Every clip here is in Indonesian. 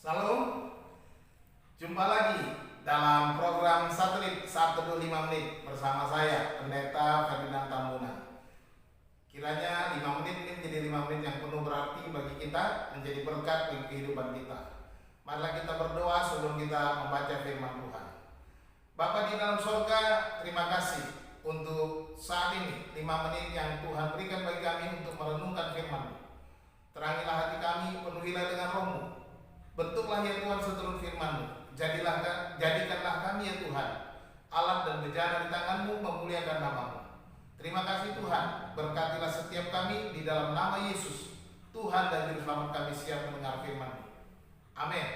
Salam, jumpa lagi dalam program Satelit 125 menit bersama saya, Pendeta Ferdinand Tambunan. Kiranya 5 menit ini menjadi 5 menit yang penuh berarti bagi kita, menjadi berkat bagi kehidupan kita. Marilah kita berdoa sebelum kita membaca firman Tuhan. Bapa di dalam surga, terima kasih untuk saat ini 5 menit yang Tuhan berikan bagi kami untuk merenungkan firman-Mu. Terangilah hati kami, penuhilah dengan Roh-Mu. Bentuklah ya Tuhan seturut firman-Mu. Jadikanlah kami ya Tuhan alat dan bejana di tangan-Mu, memuliakan nama-Mu. Terima kasih Tuhan, berkatilah setiap kami di dalam nama Yesus, Tuhan dan Juru Selamat kami siap mendengar firman-Mu. Amin.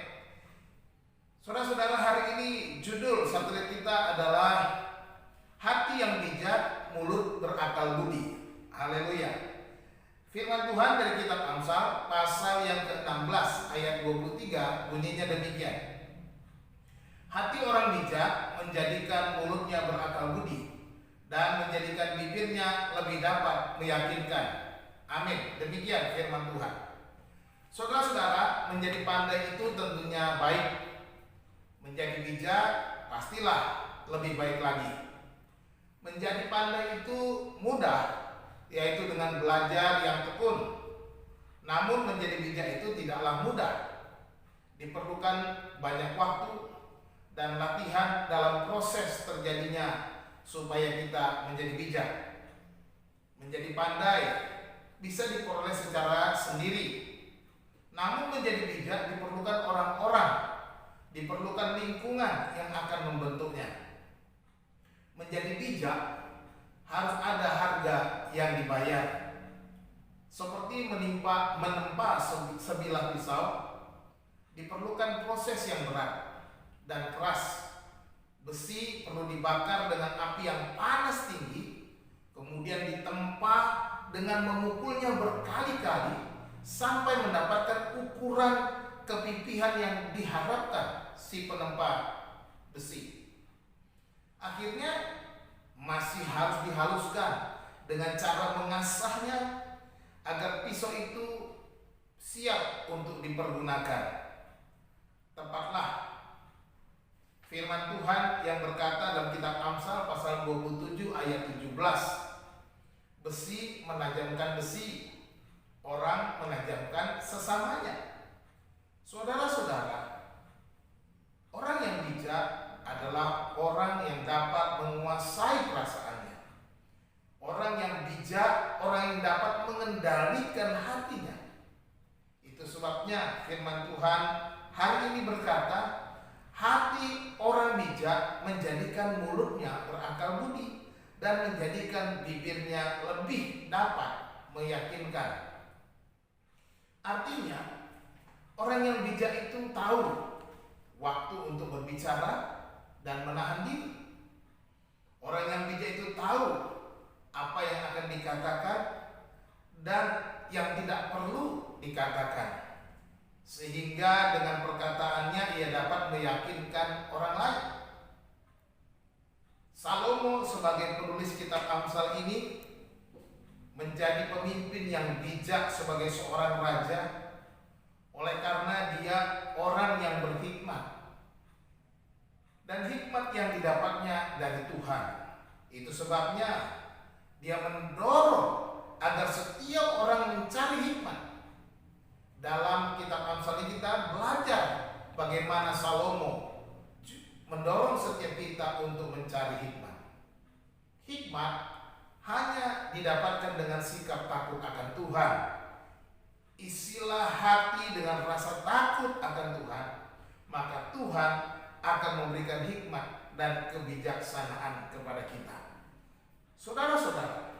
Saudara-saudara, hari ini judul satelit kita adalah Hati yang bijak, mulut berakal budi. Haleluya. Firman Tuhan dari kitab Amsal pasal yang ke-16 ayat 23 bunyinya demikian. Hati orang bijak menjadikan mulutnya berakal budi dan menjadikan bibirnya lebih dapat meyakinkan. Amin. Demikian firman Tuhan. Saudara-saudara, menjadi pandai itu tentunya baik. Menjadi bijak pastilah lebih baik lagi. Menjadi pandai itu mudah, yaitu dengan belajar yang tekun. Namun menjadi bijak itu tidaklah mudah. Diperlukan banyak waktu dan latihan dalam proses terjadinya supaya kita menjadi bijak. Menjadi pandai bisa diperoleh secara sendiri. Namun menjadi bijak diperlukan orang-orang, diperlukan lingkungan yang akan membentuknya. Menjadi bijak harus ada harga yang dibayar. Seperti menempa sebilah pisau, diperlukan proses yang berat dan keras. Besi perlu dibakar dengan api yang panas tinggi, kemudian ditempa dengan memukulnya berkali-kali sampai mendapatkan ukuran kepipihan yang diharapkan si penempa besi. Akhirnya masih harus dihaluskan dengan cara mengasahnya agar pisau itu siap untuk dipergunakan. Tepatlah firman Tuhan yang berkata dalam kitab Amsal pasal 27 ayat 17. Besi menajamkan besi, orang menajamkan sesamanya. Saudara-saudara, orang yang bijak adalah orang yang dapat menguasai perasaannya. Orang yang bijak, orang yang dapat mengendalikan hatinya. Itu sebabnya firman Tuhan hari ini berkata, hati orang bijak menjadikan mulutnya berakal budi dan menjadikan bibirnya lebih dapat meyakinkan. Artinya, orang yang bijak itu tahu waktu untuk berbicara dan menahan diri. Orang yang bijak itu tahu apa yang akan dikatakan dan yang tidak perlu dikatakan, sehingga dengan perkataannya ia dapat meyakinkan orang lain. Salomo sebagai penulis kitab Amsal ini menjadi pemimpin yang bijak sebagai seorang raja oleh karena dia orang yang berhikmat. Dan hikmat yang didapatnya dari Tuhan. Itu sebabnya dia mendorong agar setiap orang mencari hikmat. Dalam kitab Amsal ini kita belajar bagaimana Salomo mendorong setiap kita untuk mencari hikmat. Hikmat hanya didapatkan dengan sikap takut akan Tuhan. Isilah hati dengan rasa takut akan Tuhan, maka Tuhan akan memberikan hikmat dan kebijaksanaan kepada kita. Saudara-saudara,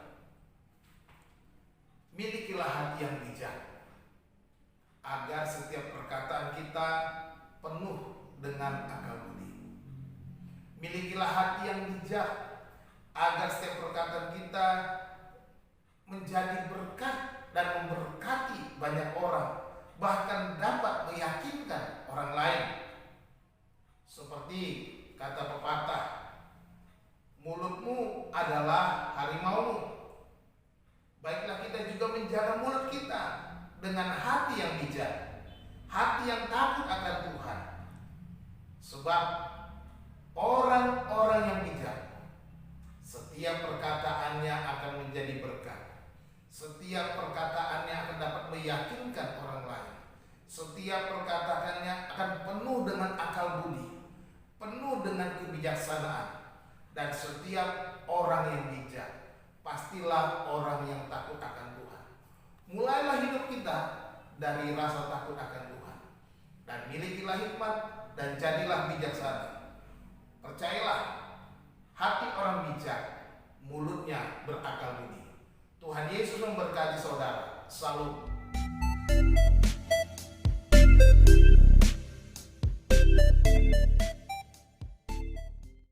milikilah hati yang bijak agar setiap perkataan kita penuh dengan akal budi. Milikilah hati yang bijak agar setiap perkataan kita menjadi berkat dan memberkati banyak orang, bahkan dapat meyakinkan orang lain. Seperti kata pepatah, mulutmu adalah harimaumu. Baiklah kita juga menjaga mulut kita dengan hati yang bijak, hati yang takut akan Sebab orang-orang yang bijak, setiap perkataannya akan menjadi berkat. Setiap perkataannya akan dapat meyakinkan orang lain. Setiap perkataannya akan penuh dengan akal budi, penuh dengan kebijaksanaan. Dan setiap orang yang bijak pastilah orang yang takut akan Tuhan. Mulailah hidup kita dari rasa takut akan Tuhan, dan milikilah hikmat dan jadilah bijaksana. Percayalah, hati orang bijak, mulutnya berakal budi. Tuhan Yesus memberkati saudara. Salam.